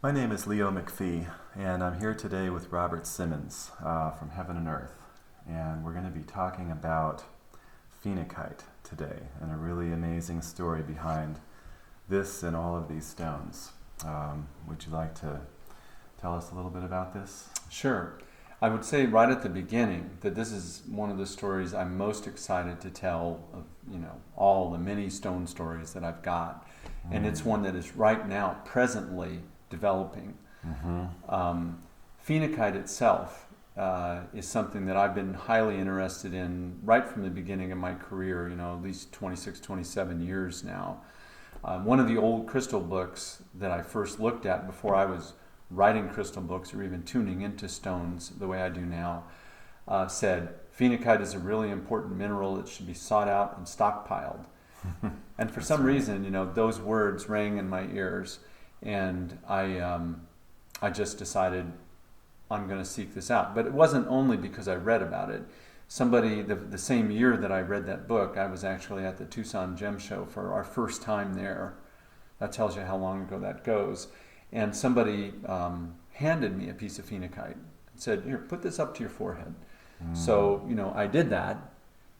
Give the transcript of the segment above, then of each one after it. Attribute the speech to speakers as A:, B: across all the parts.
A: My name is Leo McPhee, and I'm here today with Robert Simmons from Heaven and Earth, and we're going to be talking about phenacite today, and a really amazing story behind this and all of these stones. Would you like to tell us a little bit about this?
B: Sure. I would say right at the beginning that this is one of the stories I'm most excited to tell of, all the many stone stories that I've got. And it's one that is right now presently developing. Phenacite itself is something that I've been highly interested in right from the beginning of my career, at least 26, 27 years now. One of the old crystal books that I first looked at before I was writing crystal books or even tuning into stones the way I do now said, phenacite is a really important mineral that should be sought out and stockpiled. And for some reason, those words rang in my ears, and I just decided I'm going to seek this out. But it wasn't only because I read about it. Somebody, the same year that I read that book, I was actually at the Tucson Gem Show for our first time there. That tells you how long ago that goes. And somebody handed me a piece of phenacite and said, "Here, put this up to your forehead." So, I did that,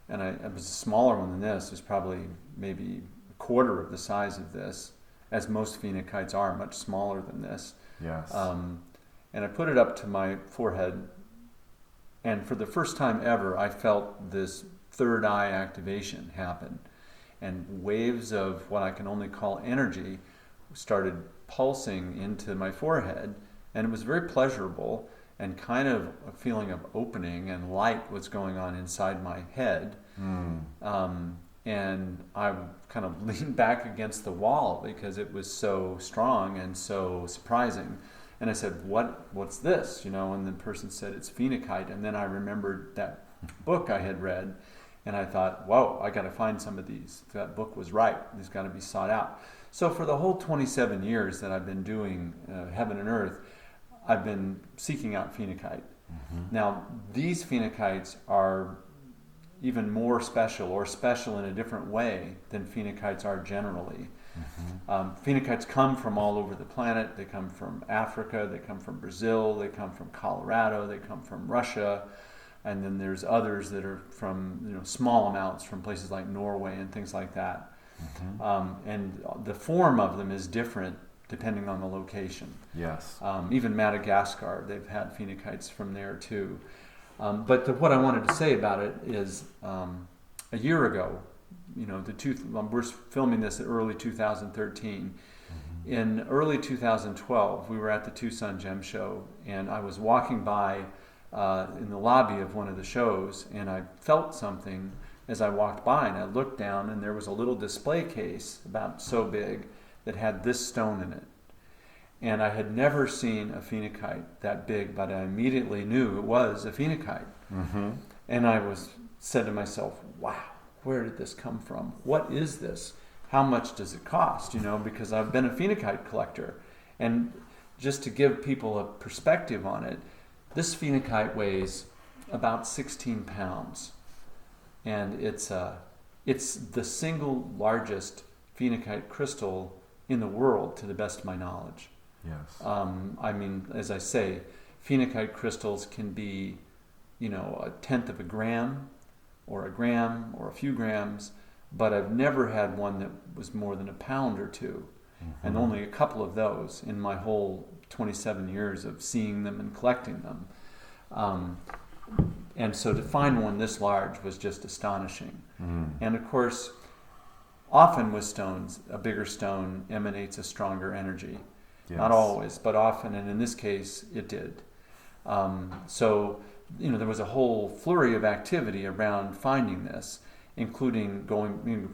B: and it was a smaller one than this. It was probably maybe a quarter of the size of this, as most phenacites are, much smaller than this.
A: Yes.
B: And I put it up to my forehead, and for the first time ever, I felt this third eye activation happen. And waves of what I can only call energy started pulsing into my forehead, and it was very pleasurable, and kind of a feeling of opening and light was going on inside my head. And I kind of leaned back against the wall because it was so strong and so surprising. And I said, what's this? And the person said, it's phenacite. And then I remembered that book I had read, and I thought, whoa, I got to find some of these. That book was right. These got to be sought out. So for the whole 27 years that I've been doing Heaven and Earth, I've been seeking out phenacite. Now, these phenacites are even more special, or special in a different way than phenacites are generally. Phenacites come from all over the planet. They come from Africa, they come from Brazil, they come from Colorado, they come from Russia, and then there's others that are from small amounts from places like Norway and things like that. And the form of them is different depending on the location.
A: Yes.
B: Even Madagascar, they've had phenacites from there too. But what I wanted to say about it is a year ago, we're filming this in early 2013. In early 2012, we were at the Tucson Gem Show, and I was walking by in the lobby of one of the shows, and I felt something as I walked by, and I looked down, and there was a little display case about so big that had this stone in it. And I had never seen a phenacite that big, but I immediately knew it was a phenacite. And I said to myself, wow, where did this come from? What is this? How much does it cost? Because I've been a phenacite collector. And just to give people a perspective on it, this phenacite weighs about 16 pounds. And it's the single largest phenacite crystal in the world, to the best of my knowledge.
A: Yes.
B: As I say, phenacite crystals can be, a tenth of a gram or a few grams, but I've never had one that was more than a pound or two, and only a couple of those in my whole 27 years of seeing them and collecting them. And so to find one this large was just astonishing. And of course, often with stones, a bigger stone emanates a stronger energy.
A: Yes.
B: Not always, but often, and in this case, it did. So, there was a whole flurry of activity around finding this, including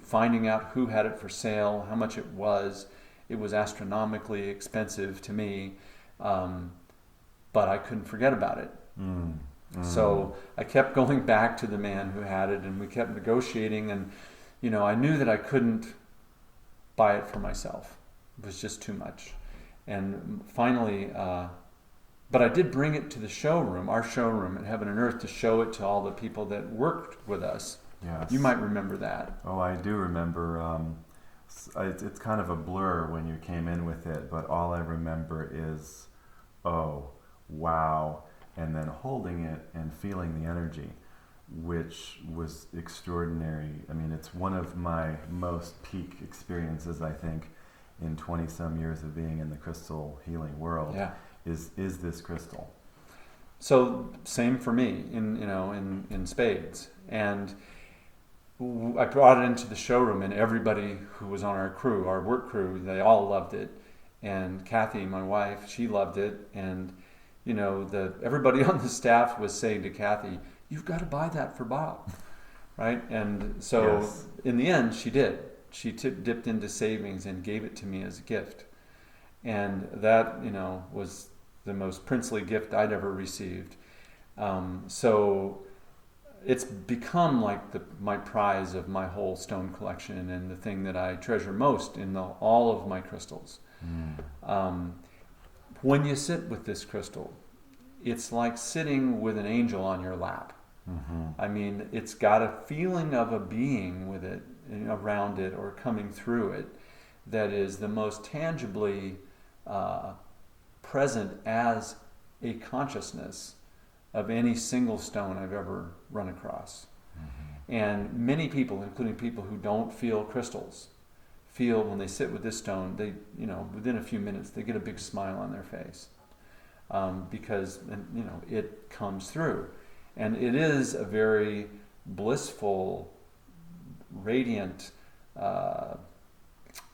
B: finding out who had it for sale, how much it was. It was astronomically expensive to me, but I couldn't forget about it. So I kept going back to the man who had it, and we kept negotiating, and I knew that I couldn't buy it for myself. It was just too much. And finally, but I did bring it to the showroom, our showroom at Heaven and Earth, to show it to all the people that worked with us.
A: Yes.
B: You might remember that.
A: Oh, I do remember it's kind of a blur when you came in with it, but all I remember is, oh, wow, and then holding it and feeling the energy, which was extraordinary. I mean, it's one of my most peak experiences, I think, in 20 some years of being in the crystal healing world.
B: Yeah.
A: Is this crystal.
B: So same for me in spades. And I brought it into the showroom, and everybody who was on our crew, our work crew, they all loved it. And Kathy, my wife, she loved it. And everybody on the staff was saying to Kathy, "You've got to buy that for Bob," right? And so
A: Yes.
B: in the end, she did. She dipped into savings and gave it to me as a gift. And that, was the most princely gift I'd ever received. So it's become like my prize of my whole stone collection, and the thing that I treasure most in all of my crystals. When you sit with this crystal, it's like sitting with an angel on your lap.
A: Mm-hmm.
B: I mean, it's got a feeling of a being with it, around it, or coming through it, that is the most tangibly present as a consciousness of any single stone I've ever run across.
A: Mm-hmm.
B: And many people, including people who don't feel crystals, feel when they sit with this stone, they, within a few minutes, they get a big smile on their face, because it comes through. And it is a very blissful, radiant,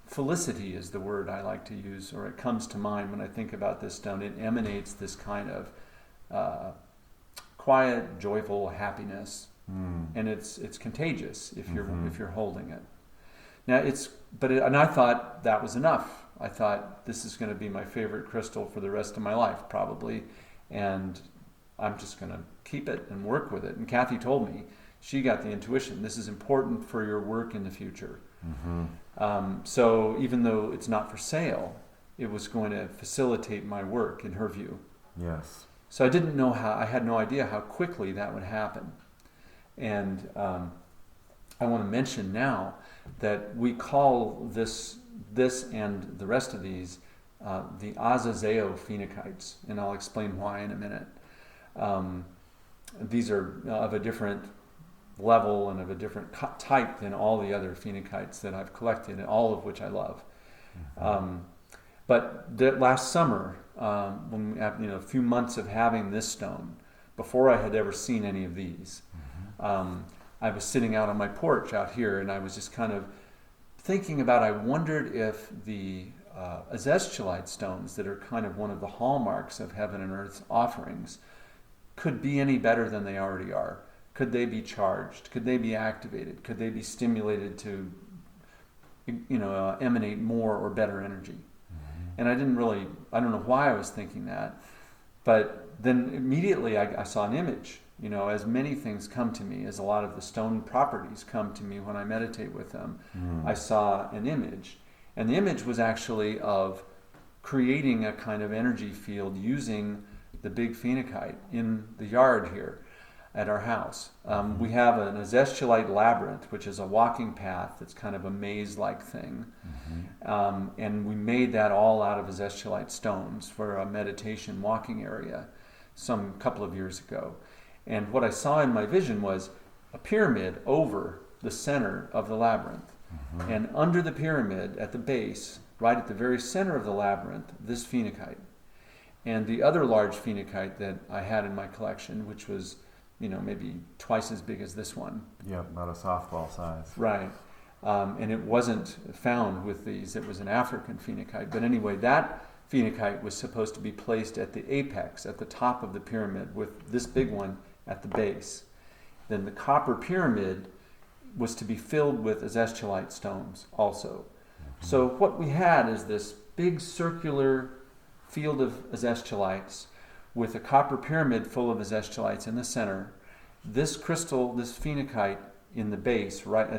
B: felicity is the word I like to use, or it comes to mind when I think about this stone. It emanates this kind of quiet, joyful happiness, and it's contagious if you're holding it. Now and I thought that was enough. I thought this is going to be my favorite crystal for the rest of my life, probably, and I'm just going to keep it and work with it. And Kathy told me, she got the intuition, this is important for your work in the future.
A: Mm-hmm.
B: So even though it's not for sale, it was going to facilitate my work, in her view.
A: Yes.
B: So I had no idea how quickly that would happen. And I want to mention now that we call this and the rest of these the Azozeo phenotypes, and I'll explain why in a minute. These are of a different level and of a different type than all the other phenotypes that I've collected, and all of which I love.
A: Mm-hmm.
B: But last summer, when a few months of having this stone, before I had ever seen any of these, I was sitting out on my porch out here, and I was just kind of thinking about, I wondered if the Azeztulite stones that are kind of one of the hallmarks of Heaven and Earth's offerings could be any better than they already are. Could they be charged? Could they be activated? Could they be stimulated to emanate more or better energy? And I don't know why I was thinking that, but then immediately I saw an image. As many things come to me, as a lot of the stone properties come to me when I meditate with them, I saw an image. And the image was actually of creating a kind of energy field using the big phenacite in the yard here at our house. We have an Azeztulite labyrinth, which is a walking path that's kind of a maze-like thing. And we made that all out of Azeztulite stones for a meditation walking area some couple of years ago. And what I saw in my vision was a pyramid over the center of the labyrinth. And under the pyramid, at the base, right at the very center of the labyrinth, this phenacite. And the other large phenacite that I had in my collection, which was maybe twice as big as this one.
A: Yeah, about a softball size.
B: Right. And it wasn't found with these. It was an African phenacite. But anyway, that phenacite was supposed to be placed at the apex, at the top of the pyramid, with this big one at the base. Then the copper pyramid was to be filled with Azeztulite stones also. So what we had is this big circular field of Azeztulites with a copper pyramid full of Azeztulites in the center, this crystal, this phenacite in the base, right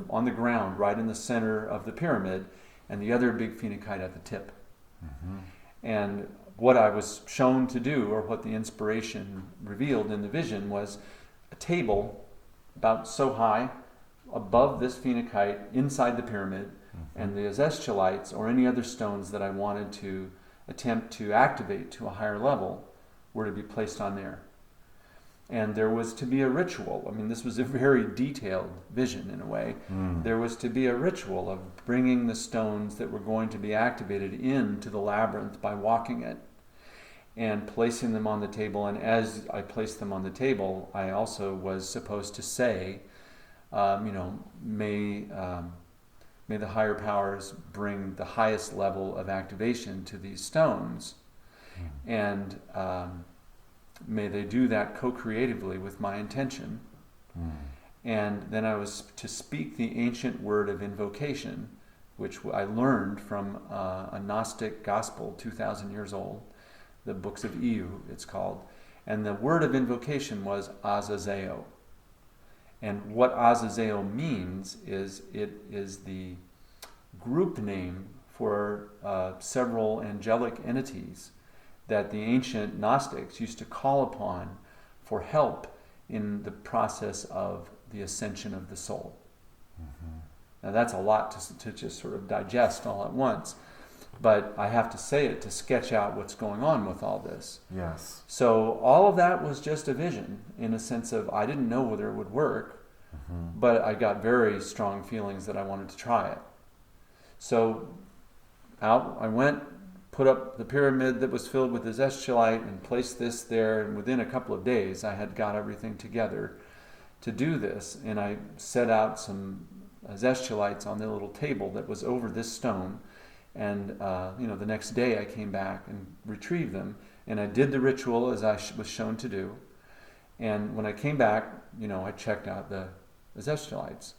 B: on the ground, right in the center of the pyramid, and the other big phenacite at the tip. And what I was shown to do, or what the inspiration revealed in the vision, was a table about so high above this phenacite inside the pyramid, And the azeztulites, or any other stones that I wanted to attempt to activate to a higher level, were to be placed on there. And there was to be a ritual. I mean, this was a very detailed vision in a way. There was to be a ritual of bringing the stones that were going to be activated into the labyrinth by walking it and placing them on the table. And as I placed them on the table, I also was supposed to say, may the higher powers bring the highest level of activation to these stones. And may they do that co-creatively with my intention. And then I was to speak the ancient word of invocation, which I learned from a Gnostic gospel 2,000 years old, the books of Eu, it's called. And the word of invocation was Azozeo. And what Azozeo means is it is the group name for several angelic entities that the ancient Gnostics used to call upon for help in the process of the ascension of the soul. Now that's a lot to just sort of digest all at once, but I have to say it to sketch out what's going on with all this.
A: Yes.
B: So all of that was just a vision, in a sense of I didn't know whether it would work, but I got very strong feelings that I wanted to try it. So out I went, put up the pyramid that was filled with azeztulite and placed this there, and within a couple of days I had got everything together to do this, and I set out some azeztulites on the little table that was over this stone, and the next day I came back and retrieved them, and I did the ritual as I was shown to do, and when I came back, I checked out the azeztulites,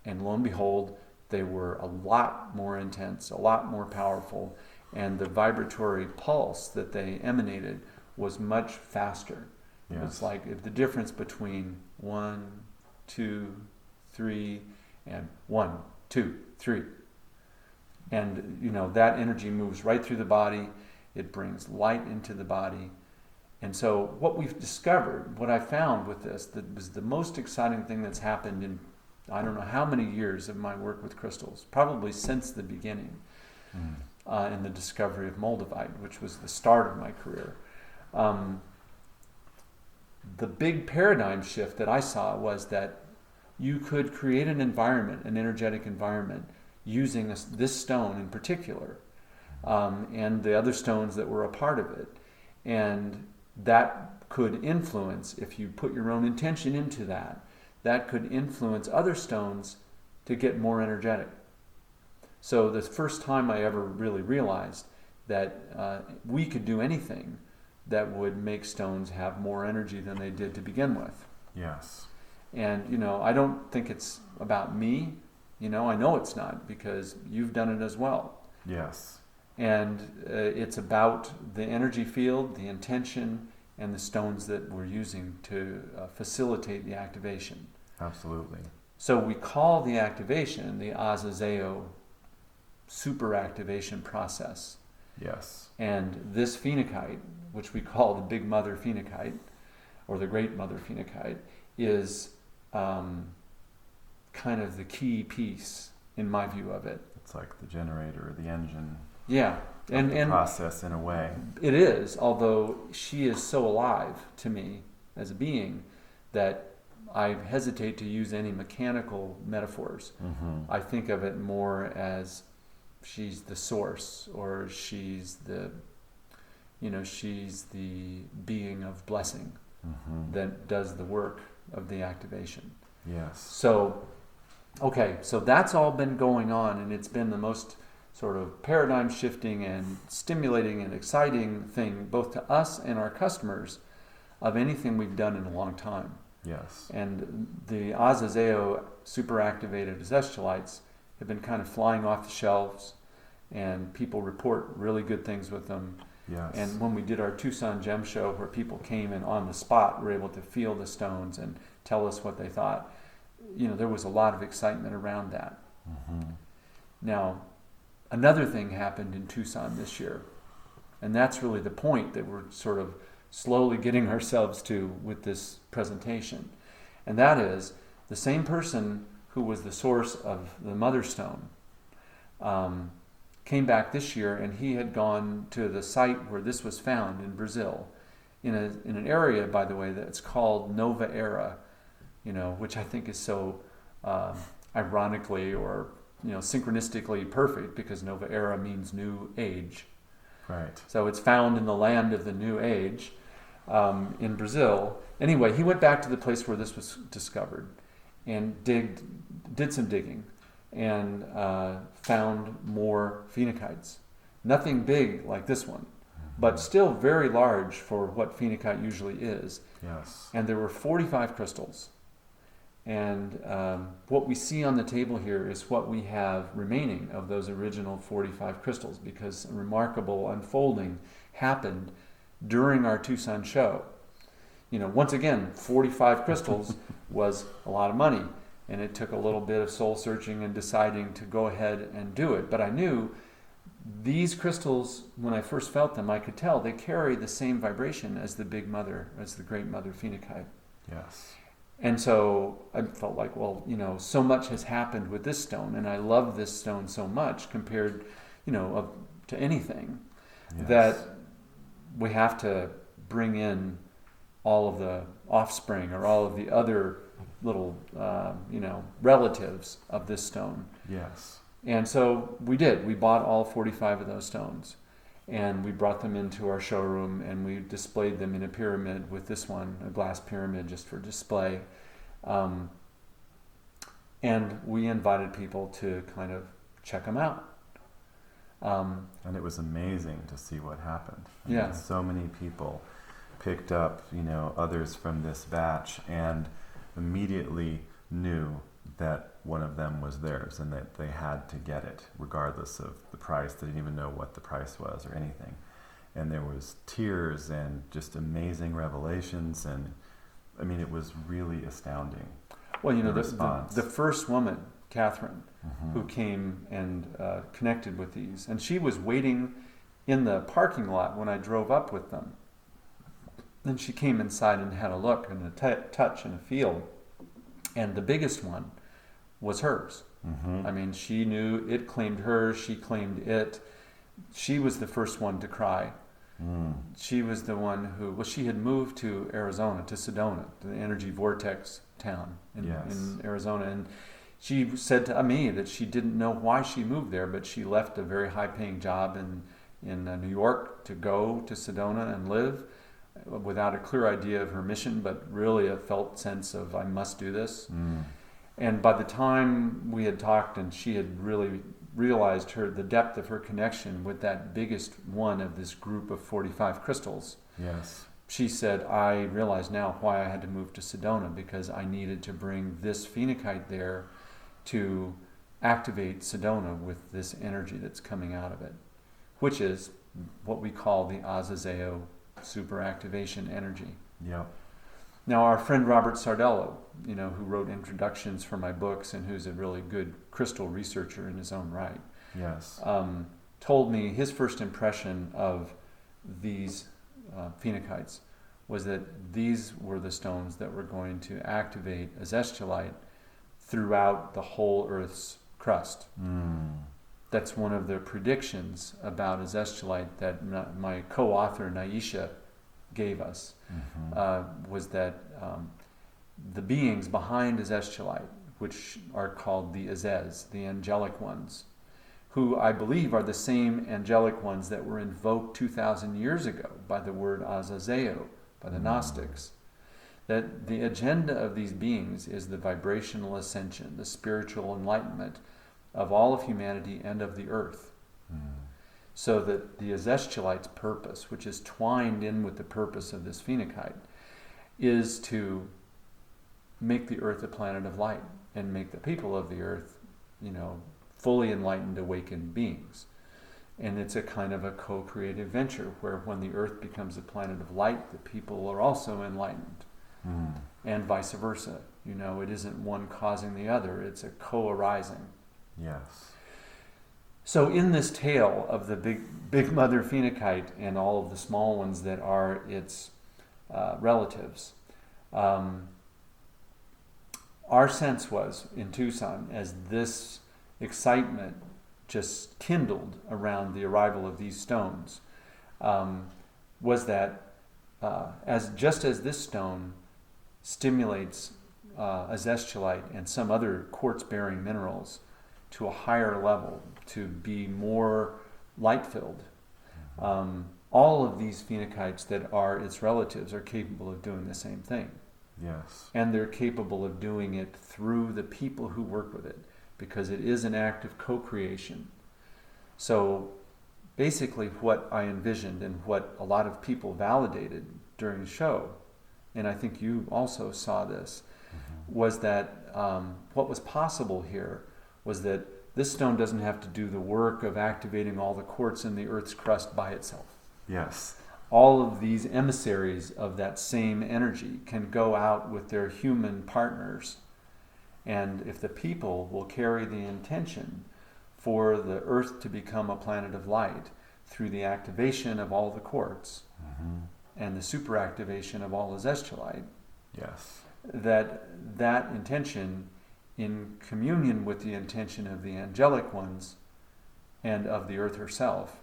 B: and lo and behold, they were a lot more intense, a lot more powerful, and the vibratory pulse that they emanated was much faster.
A: Yes.
B: It's like the difference between 1, 2, 3, and 1, 2, 3. And that energy moves right through the body. It brings light into the body. And so what we've discovered, what I found with this, that was the most exciting thing that's happened in I don't know how many years of my work with crystals, probably since the beginning. In the discovery of moldavite, which was the start of my career. The big paradigm shift that I saw was that you could create an environment, an energetic environment, using this stone in particular, and the other stones that were a part of it. And that could influence, if you put your own intention into that could influence other stones to get more energetic. So the first time I ever really realized that we could do anything that would make stones have more energy than they did to begin with.
A: Yes.
B: And, I don't think it's about me. I know it's not, because you've done it as well.
A: Yes.
B: And it's about the energy field, the intention, and the stones that we're using to facilitate the activation.
A: Absolutely.
B: So we call the activation the Azozeo super activation process.
A: Yes.
B: And this phenakite, which we call the Big Mother phenakite, or the Great Mother phenakite, is kind of the key piece in my view of it.
A: It's like the generator, the engine.
B: Yeah. And
A: process in a way.
B: It is, although she is so alive to me as a being that I hesitate to use any mechanical metaphors. I think of it more as she's the source, or she's the being of blessing that does the work of the activation.
A: Yes.
B: So that's all been going on, and it's been the most sort of paradigm shifting and stimulating and exciting thing, both to us and our customers, of anything we've done in a long time.
A: Yes.
B: And the Azozeo super activated azeztulites have been kind of flying off the shelves, and people report really good things with them.
A: Yes.
B: And when we did our Tucson Gem Show, where people came and on the spot were able to feel the stones and tell us what they thought, there was a lot of excitement around that. Now, another thing happened in Tucson this year, and that's really the point that we're sort of slowly getting ourselves to with this presentation. And that is, the same person who was the source of the Mother Stone came back this year, and he had gone to the site where this was found in Brazil, in an area, by the way, that's called Nova Era, which I think is so ironically or synchronistically perfect, because Nova Era means new age.
A: Right.
B: So it's found in the land of the new age in Brazil. Anyway, he went back to the place where this was discovered and did some digging and found more phenicites. Nothing big like this one, but still very large for what phenacite usually is.
A: Yes.
B: And there were 45 crystals. And what we see on the table here is what we have remaining of those original 45 crystals, because a remarkable unfolding happened during our Tucson show. Once again, 45 crystals was a lot of money, and it took a little bit of soul searching and deciding to go ahead and do it. But I knew these crystals, when I first felt them, I could tell they carry the same vibration as the Big Mother, as the Great Mother Phenacite.
A: Yes.
B: And so I felt like, so much has happened with this stone, and I love this stone so much compared, to anything,
A: Yes.
B: that we have to bring in all of the offspring or all of the other little, relatives of this stone.
A: Yes.
B: And so we did. We bought all 45 of those stones, and we brought them into our showroom, and we displayed them in a pyramid with this one, a glass pyramid, just for display. And we invited people to kind of check them out.
A: And it was amazing to see what happened.
B: Yeah.
A: So many people picked up, others from this batch and immediately knew that one of them was theirs and that they had to get it regardless of the price. They didn't even know what the price was or anything. And there was tears and just amazing revelations, and it was really astounding.
B: Well,
A: the response.
B: The first woman, Catherine,
A: Mm-hmm.
B: who came and connected with these, and she was waiting in the parking lot when I drove up with them. Then she came inside and had a look and a touch and a feel, and the biggest one was hers.
A: Mm-hmm.
B: She knew it claimed her, she claimed it. She was the first one to cry. She was the one who, she had moved to Arizona, to Sedona, the energy vortex town in Arizona. And she said to me that she didn't know why she moved there, but she left a very high-paying job in New York to go to Sedona and live without a clear idea of her mission, but really a felt sense of, I must do this. And by the time we had talked and she had really realized the depth of her connection with that biggest one of this group of 45 crystals,
A: Yes.
B: she said, I realize now why I had to move to Sedona, because I needed to bring this phenacite there to activate Sedona with this energy that's coming out of it, which is what we call the Azozeo superactivation energy.
A: Yep.
B: Now, our friend Robert Sardello, who wrote introductions for my books and who's a really good crystal researcher in his own right,
A: Yes.
B: told me his first impression of these phenacites was that these were the stones that were going to activate azeztulite throughout the whole Earth's crust. That's one of the predictions about azeztulite that my co-author Naisha gave us, was that the beings behind azeztulite, which are called the Azez, the angelic ones, who I believe are the same angelic ones that were invoked 2,000 years ago by the word Azozeo, by the Gnostics, that the agenda of these beings is the vibrational ascension, the spiritual enlightenment of all of humanity and of the earth. So that the azeztulite's purpose, which is twined in with the purpose of this phenacite, is to make the earth a planet of light and make the people of the earth, fully enlightened, awakened beings. And it's a kind of a co-creative venture where when the earth becomes a planet of light, the people are also enlightened. And vice versa. It isn't one causing the other, it's a co-arising.
A: Yes.
B: So in this tale of the big mother phenacite and all of the small ones that are its relatives, our sense was in Tucson, as this excitement just kindled around the arrival of these stones was that as this stone stimulates azeztulite and some other quartz-bearing minerals to a higher level, to be more light-filled, all of these phenotypes that are its relatives are capable of doing the same thing.
A: Yes.
B: And they're capable of doing it through the people who work with it, because it is an act of co-creation. So basically what I envisioned and what a lot of people validated during the show, and I think you also saw this, was that what was possible here was that this stone doesn't have to do the work of activating all the quartz in the Earth's crust by itself.
A: Yes.
B: All of these emissaries of that same energy can go out with their human partners, and if the people will carry the intention for the Earth to become a planet of light through the activation of all the quartz and the superactivation of all azeztulite,
A: Yes.
B: that intention, in communion with the intention of the angelic ones and of the Earth herself,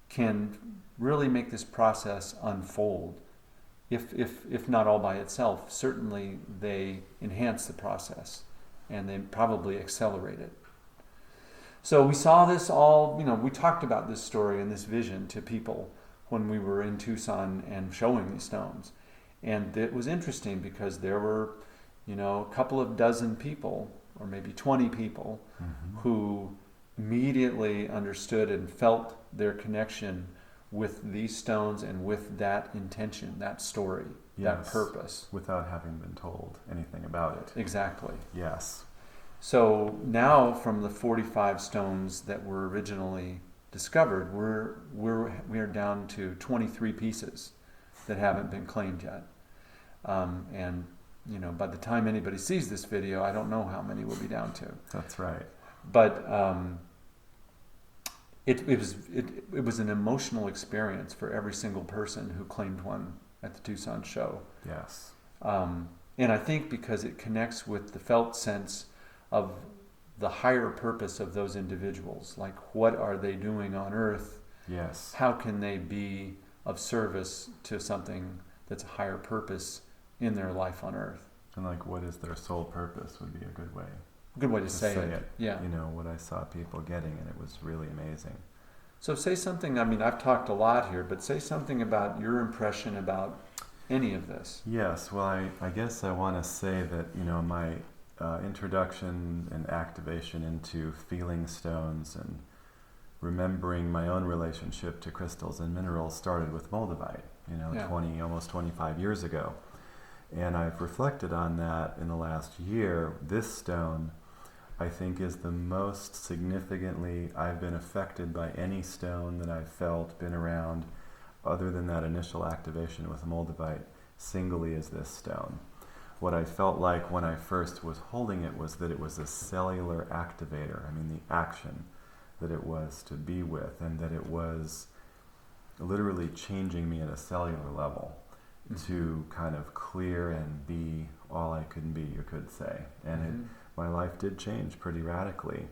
B: can really make this process unfold. If not all by itself, certainly they enhance the process, and they probably accelerate it. So we saw this all, we talked about this story and this vision to people when we were in Tucson and showing these stones. And it was interesting because there were, a couple of dozen people, or maybe 20 people, who immediately understood and felt their connection with these stones and with that intention, that story, that purpose.
A: Without having been told anything about it.
B: Exactly.
A: Yes.
B: So now, from the 45 stones that were originally discovered, we are down to 23 pieces that haven't been claimed yet. And by the time anybody sees this video, I don't know how many we'll be down to.
A: That's right.
B: But it was an emotional experience for every single person who claimed one at the Tucson show.
A: Yes.
B: And I think because it connects with the felt sense of the higher purpose of those individuals. Like, what are they doing on Earth?
A: Yes.
B: How can they be of service to something that's a higher purpose in their life on Earth?
A: And what is their sole purpose would be a good way.
B: Good way to say it. Yeah.
A: What I saw people getting, and it was really amazing.
B: So say something, I've talked a lot here, but say something about your impression about any of this.
A: Yes, well, I guess I want to say that, my introduction and activation into feeling stones and remembering my own relationship to crystals and minerals started with moldavite, almost 25 years ago. And I've reflected on that in the last year. This stone, I think, is the most significantly I've been affected by any stone that I've felt, been around, other than that initial activation with moldavite, singly is this stone. What I felt like when I first was holding it was that it was a cellular activator. The action that it was to be with, and that it was literally changing me at a cellular level to kind of clear and be all I could be, you could say. And my life did change pretty radically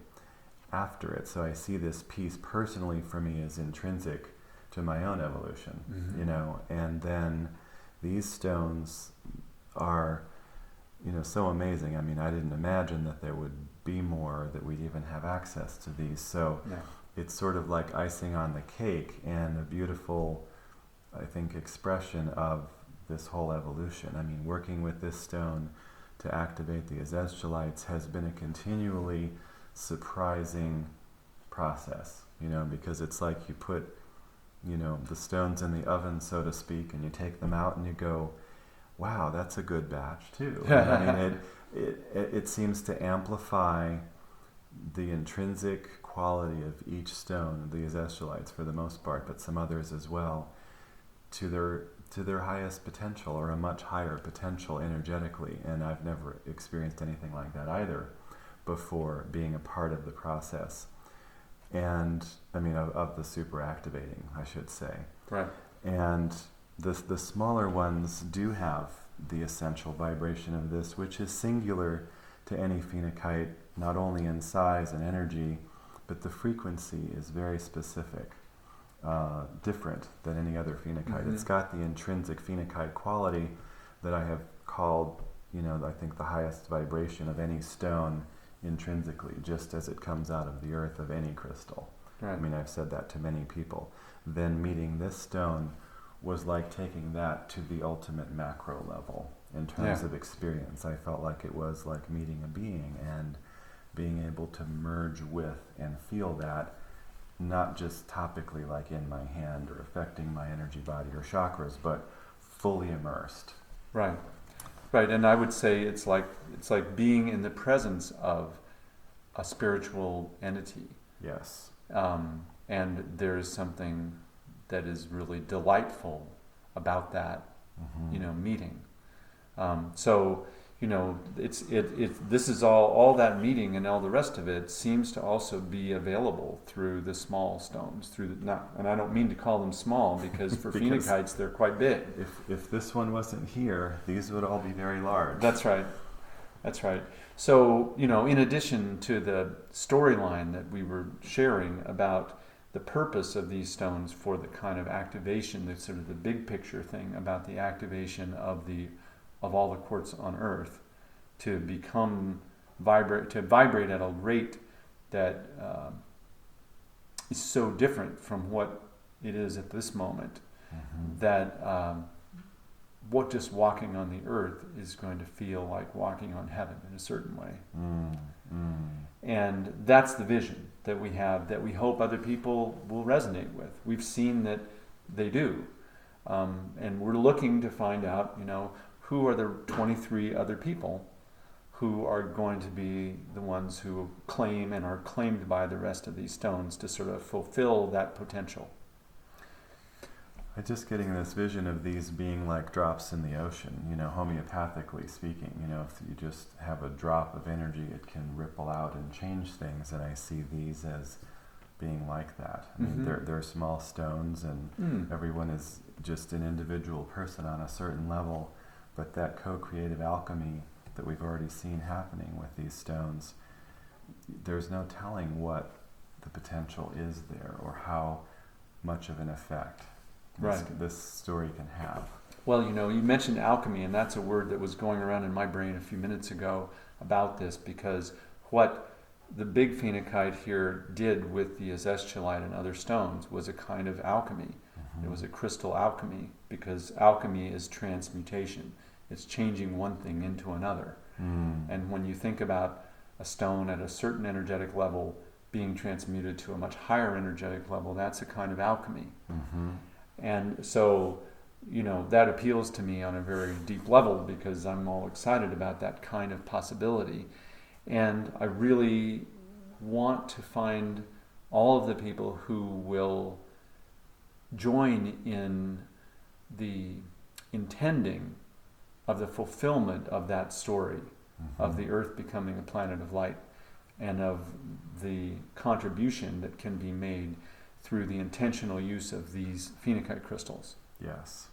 A: after it. So I see this piece personally for me as intrinsic to my own evolution, and then these stones are, so amazing. I didn't imagine that there would be more, that we'd even have access to these. So it's sort of like icing on the cake, and a beautiful, I think, expression of this whole evolution. Working with this stone to activate the azeztulites has been a continually surprising process, because it's like you put, the stones in the oven, so to speak, and you take them out and you go, wow, that's a good batch too. It seems to amplify the intrinsic quality of each stone, the azeztulites for the most part, but some others as well, to their highest potential, or a much higher potential energetically. And I've never experienced anything like that either before, being a part of the process. And of the super activating, I should say. Right. And the smaller ones do have the essential vibration of this, which is singular to any phenakite, not only in size and energy, but the frequency is very specific, different than any other phenakite.
B: Mm-hmm.
A: It's got the intrinsic phenakite quality that I have called, I think the highest vibration of any stone intrinsically, just as it comes out of the earth of any crystal.
B: Right.
A: I mean, I've said that to many people. Then meeting this stone was like taking that to the ultimate macro level in terms of experience. I felt like it was like meeting a being and being able to merge with and feel that, not just topically like in my hand or affecting my energy body or chakras, but fully immersed.
B: Right. Right, and I would say it's like being in the presence of a spiritual entity.
A: Yes.
B: And there is something that is really delightful about that, meeting. So, this is all that meeting and all the rest of it seems to also be available through the small stones, and I don't mean to call them small because for phenokites they're quite big.
A: If this one wasn't here, these would all be very large.
B: That's right. So, in addition to the storyline that we were sharing about the purpose of these stones for the kind of activation, the sort of the big picture thing about the activation of all the quartz on Earth to vibrate at a rate that is so different from what it is at this moment, that what just walking on the earth is going to feel like walking on heaven in a certain way. And that's the vision that we have, that we hope other people will resonate with. We've seen that they do. And we're looking to find out, who are the 23 other people who are going to be the ones who claim and are claimed by the rest of these stones to sort of fulfill that potential.
A: I'm just getting this vision of these being like drops in the ocean, homeopathically speaking. If you just have a drop of energy, it can ripple out and change things, and I see these as being like that. I mean, they're small stones, and everyone is just an individual person on a certain level, but that co-creative alchemy that we've already seen happening with these stones, there's no telling what the potential is there or how much of an effect this story can have.
B: Well, you mentioned alchemy, and that's a word that was going around in my brain a few minutes ago about this, because what the big phenakite here did with the azeztulite and other stones was a kind of alchemy. It was a crystal alchemy, because alchemy is transmutation. It's changing one thing into another. And when you think about a stone at a certain energetic level being transmuted to a much higher energetic level, that's a kind of alchemy. And so, that appeals to me on a very deep level, because I'm all excited about that kind of possibility. And I really want to find all of the people who will join in the intending of the fulfillment of that story, of the earth becoming a planet of light, and of the contribution that can be made through the intentional use of these phenakite crystals.
A: Yes.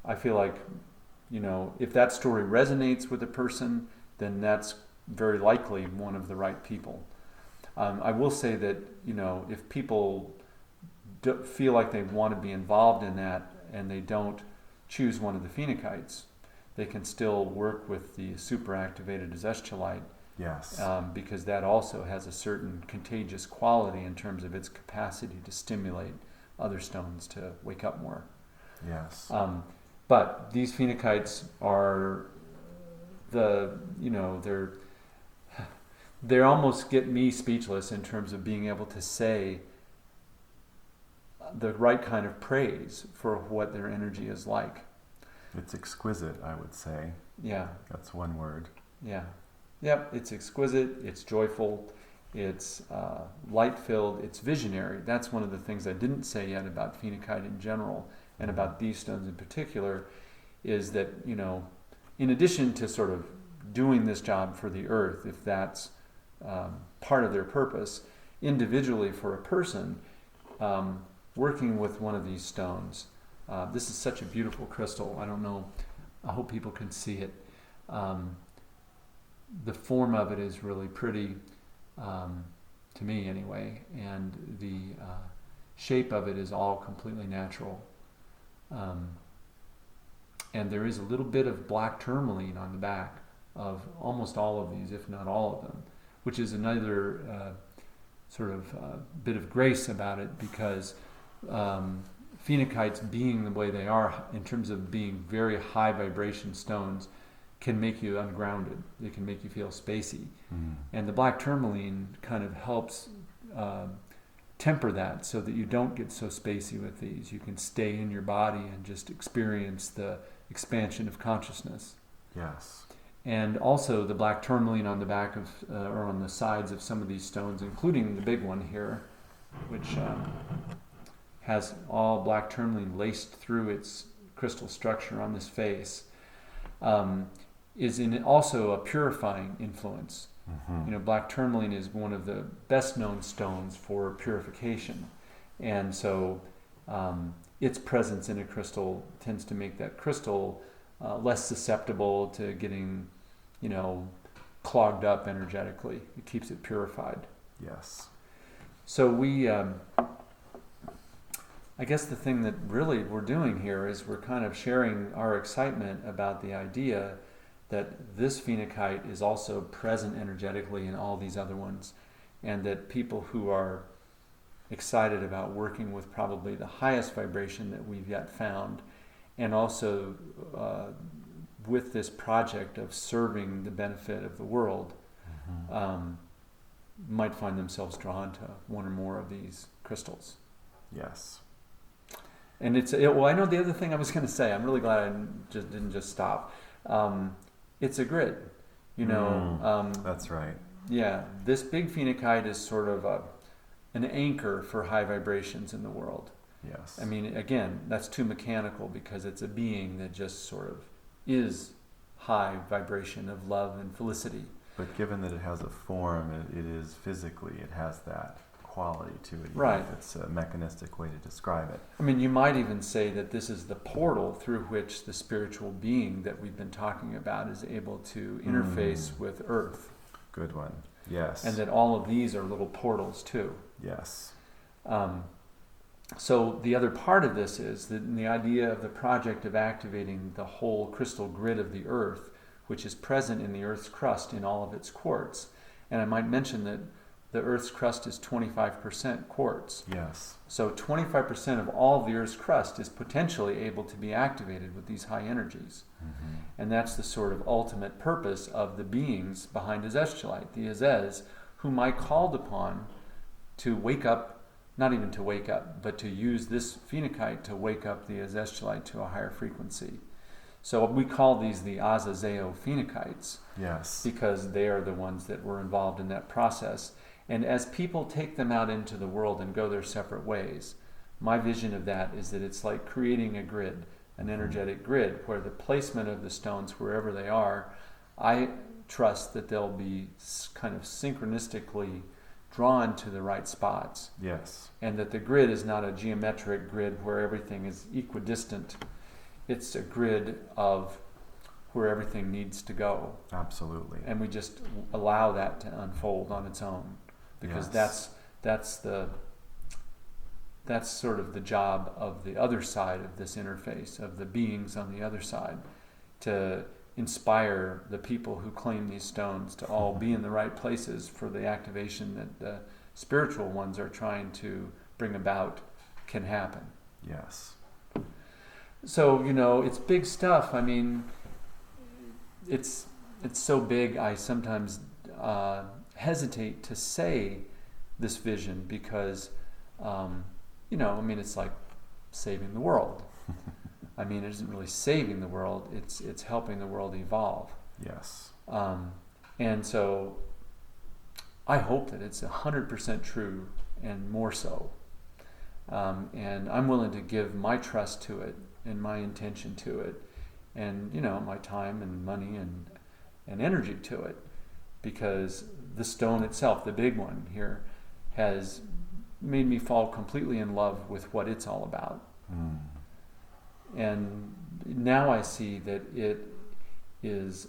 B: I feel like, if that story resonates with a person, then that's very likely one of the right people. I will say that, if people feel like they want to be involved in that and they don't choose one of the phenokites, they can still work with the superactivated azeztulite.
A: Yes.
B: Because that also has a certain contagious quality in terms of its capacity to stimulate other stones to wake up more.
A: Yes.
B: But these phenokites are they almost get me speechless in terms of being able to say the right kind of praise for what their energy is like.
A: It's exquisite, I would say.
B: Yeah.
A: That's one word.
B: Yeah. Yep, it's exquisite, it's joyful, it's light-filled, it's visionary. That's one of the things I didn't say yet about phenakite in general, and about these stones in particular, is that, in addition to sort of doing this job for the earth, if that's part of their purpose, individually for a person, working with one of these stones, this is such a beautiful crystal. I don't know, I hope people can see it. The form of it is really pretty. to me anyway, and the shape of it is all completely natural. And there is a little bit of black tourmaline on the back of almost all of these, if not all of them, which is another bit of grace about it, because phenicites, being the way they are in terms of being very high vibration stones, can make you ungrounded. They can make you feel spacey. And the black tourmaline kind of helps temper that, so that you don't get so spacey with these. You can stay in your body and just experience the expansion of consciousness.
A: Yes.
B: And also the black tourmaline on the back of, or on the sides of some of these stones, including the big one here, which has all black tourmaline laced through its crystal structure on this face, is also a purifying influence. Black tourmaline is one of the best known stones for purification. And so its presence in a crystal tends to make that crystal less susceptible to getting, clogged up energetically. It keeps it purified.
A: Yes.
B: So we, I guess the thing that really we're doing here is we're kind of sharing our excitement about the idea that this phenakite is also present energetically in all these other ones, and that people who are excited about working with probably the highest vibration that we've yet found, and also with this project of serving the benefit of the world, might find themselves drawn to one or more of these crystals.
A: Yes.
B: And well, I know the other thing I was going to say. I'm really glad I didn't just stop. It's a grid,
A: that's right.
B: Yeah, this big phenakite is sort of an anchor for high vibrations in the world.
A: Yes.
B: I mean, again, that's too mechanical, because it's a being that just sort of is high vibration of love and felicity.
A: But given that it has a form, it is physically, it has that quality to it.
B: Right.
A: If it's a mechanistic way to describe it.
B: I mean, you might even say that this is the portal through which the spiritual being that we've been talking about is able to interface with Earth.
A: Good one. Yes.
B: And that all of these are little portals too.
A: Yes.
B: So the other part of this is that in the idea of the project of activating the whole crystal grid of the Earth, which is present in the Earth's crust in all of its quartz. And I might mention that the Earth's crust is 25% quartz.
A: Yes.
B: So 25% of all the Earth's crust is potentially able to be activated with these high energies. And that's the sort of ultimate purpose of the beings behind Azeztulite, the Azez, whom I called upon to wake up, not even to wake up, but to use this phenakite to wake up the Azeztulite to a higher frequency. So we call these the Azozeo phenakites.
A: Yes.
B: Because they are the ones that were involved in that process. And as people take them out into the world and go their separate ways, my vision of that is that it's like creating a grid, an energetic grid, where the placement of the stones, wherever they are, I trust that they'll be kind of synchronistically drawn to the right spots.
A: Yes.
B: And that the grid is not a geometric grid where everything is equidistant. It's a grid of where everything needs to go.
A: Absolutely.
B: And we just allow that to unfold on its own. Because that's sort of the job of the other side of this interface, of the beings on the other side, to inspire the people who claim these stones to all be in the right places for the activation that the spiritual ones are trying to bring about can happen.
A: Yes.
B: So, it's big stuff. I mean, it's so big, I sometimes hesitate to say this vision because, it's like saving the world. I mean, it isn't really saving the world, it's helping the world evolve.
A: Yes.
B: And so I hope that it's 100% true and more so. And I'm willing to give my trust to it and my intention to it and, my time and money and energy to it, because the stone itself, the big one here, has made me fall completely in love with what it's all about. And now I see that it is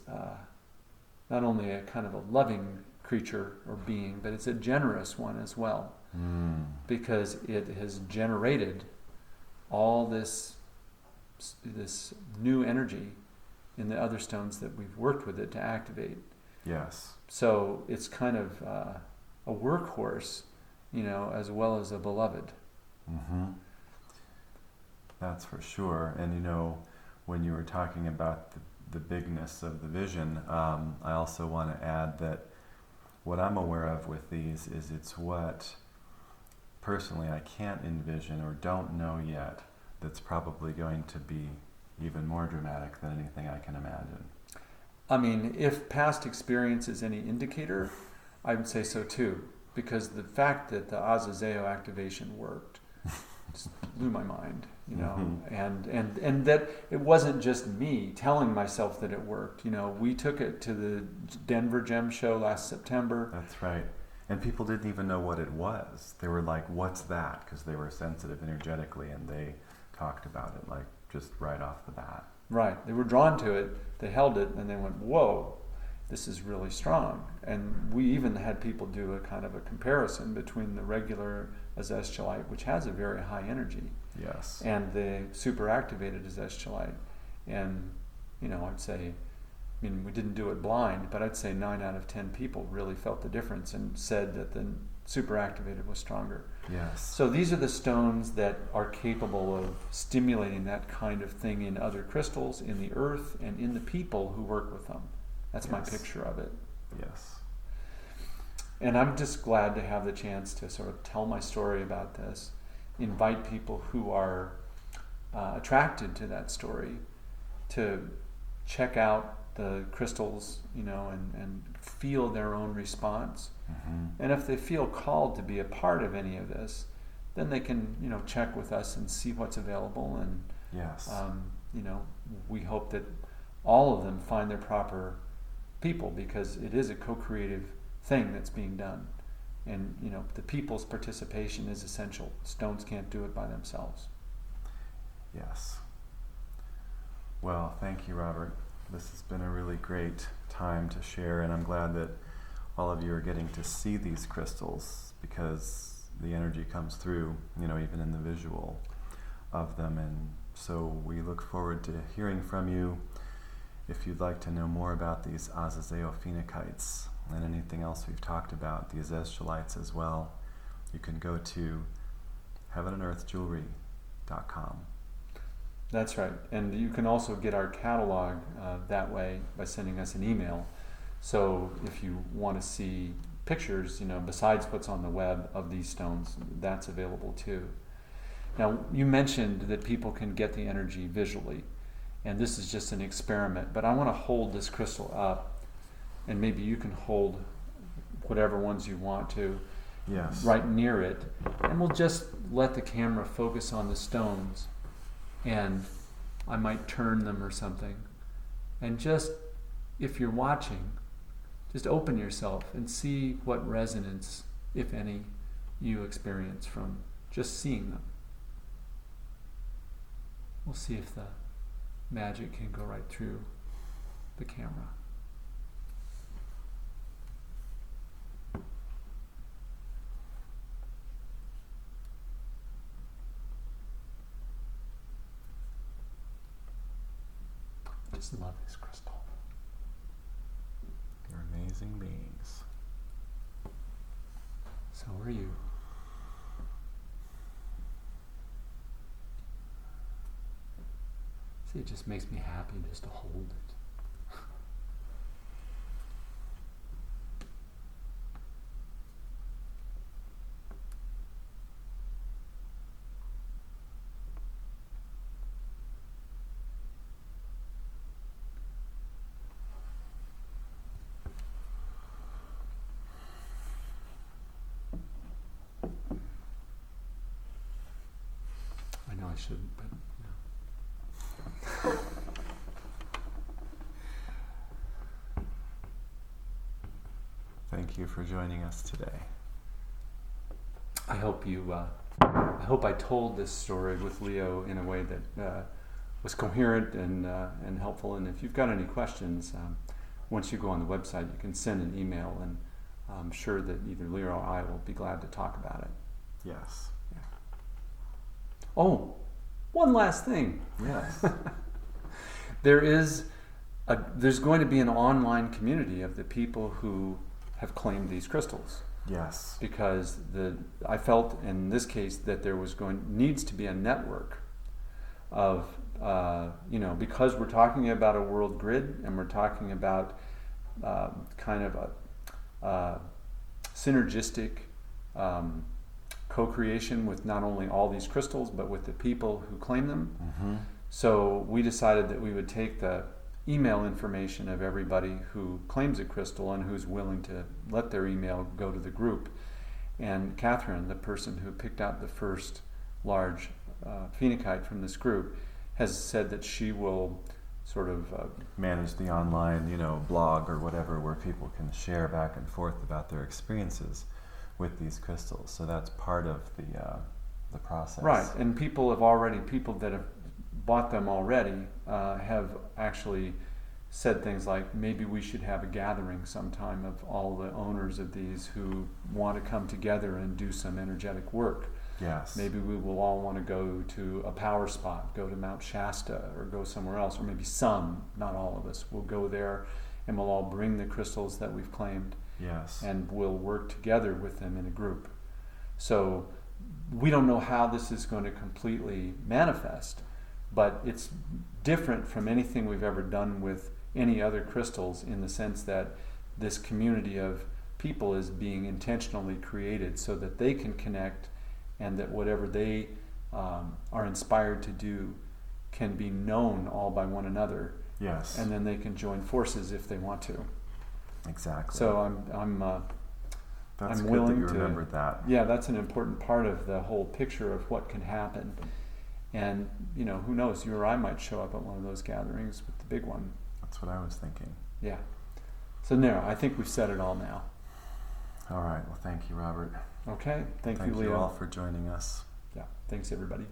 B: not only a kind of a loving creature or being, but it's a generous one as well, because it has generated all this new energy in the other stones that we've worked with it to activate.
A: Yes.
B: So it's kind of a workhorse, as well as a beloved.
A: Mm-hmm. That's for sure. And when you were talking about the bigness of the vision, I also want to add that what I'm aware of with these is it's what personally I can't envision or don't know yet that's probably going to be even more dramatic than anything I can imagine.
B: I mean, if past experience is any indicator, I would say so too, because the fact that the Azozeo activation worked just blew my mind, and that it wasn't just me telling myself that it worked. We took it to the Denver Gem Show last September.
A: That's right. And people didn't even know what it was. They were like, "What's that?" Because they were sensitive energetically, and they talked about it like just right off the bat.
B: Right. They were drawn to it. They held it, and they went, "Whoa, this is really strong." And we even had people do a kind of a comparison between the regular Azezio, which has a very high energy,
A: yes,
B: and the super activated Azezio. And I'd say, we didn't do it blind, but I'd say 9 out of 10 people really felt the difference and said that the super activated was stronger.
A: Yes.
B: So these are the stones that are capable of stimulating that kind of thing in other crystals, in the earth, and in the people who work with them. That's my picture of it.
A: Yes.
B: And I'm just glad to have the chance to sort of tell my story about this, invite people who are attracted to that story to check out the crystals, and feel their own response.
A: Mm-hmm.
B: And if they feel called to be a part of any of this, then they can, check with us and see what's available. And,
A: yes.
B: We hope that all of them find their proper people, because it is a co-creative thing that's being done. And, the people's participation is essential. Stones can't do it by themselves.
A: Yes. Well, thank you, Robert. This has been a really great time to share, and I'm glad that all of you are getting to see these crystals, because the energy comes through, even in the visual of them. And so we look forward to hearing from you. If you'd like to know more about these Azozeo Phenocytes and anything else we've talked about, the Azezio as well, you can go to heavenandearthjewelry.com.
B: That's right. And you can also get our catalog that way by sending us an email. So if you want to see pictures, besides what's on the web of these stones, that's available too. Now, you mentioned that people can get the energy visually, and this is just an experiment, but I want to hold this crystal up, and maybe you can hold whatever ones you want to right near it, and we'll just let the camera focus on the stones, and I might turn them or something. And just, if you're watching, just open yourself and see what resonance, if any, you experience from just seeing them. We'll see if the magic can go right through the camera. I just love this crystal.
A: You're amazing beings.
B: So are you. See, it just makes me happy just to hold it. I know I shouldn't, but
A: Thank you for joining us today.
B: I hope I told this story with Leo in a way that was coherent and helpful. And if you've got any questions, once you go on the website, you can send an email, and I'm sure that either Leo or I will be glad to talk about it.
A: Yes.
B: Oh, one last thing.
A: Yes.
B: There's going to be an online community of the people who have claimed these crystals.
A: Yes.
B: Because I felt in this case that there needs to be a network of because we're talking about a world grid and we're talking about kind of a synergistic co-creation with not only all these crystals but with the people who claim them.
A: Mm-hmm.
B: So we decided that we would take the email information of everybody who claims a crystal and who's willing to let their email go to the group. And Catherine, the person who picked out the first large phenacite from this group, has said that she will sort of
A: manage the online, blog or whatever, where people can share back and forth about their experiences with these crystals. So that's part of the process.
B: Right, and people that have bought them already have actually said things like, maybe we should have a gathering sometime of all the owners of these who want to come together and do some energetic work.
A: Yes.
B: Maybe we will all want to go to a power spot, go to Mount Shasta, or go somewhere else, or maybe some, not all of us, will go there and we'll all bring the crystals that we've claimed.
A: Yes.
B: And we'll work together with them in a group. So we don't know how this is going to completely manifest, but it's different from anything we've ever done with any other crystals in the sense that this community of people is being intentionally created so that they can connect and that whatever they are inspired to do can be known all by one another.
A: Yes.
B: And then they can join forces if they want to.
A: Exactly.
B: So I'm
A: That's
B: I'm
A: good
B: willing
A: that you
B: to
A: remembered that.
B: Yeah, that's an important part of the whole picture of what can happen. And who knows, you or I might show up at one of those gatherings with the big one.
A: That's what I was thinking.
B: Yeah. So no, I think we've said it all now.
A: All right. Well, thank you, Robert.
B: Okay. Thank you,
A: Thank
B: Leo.
A: you all for joining us.
B: Yeah. Thanks, everybody.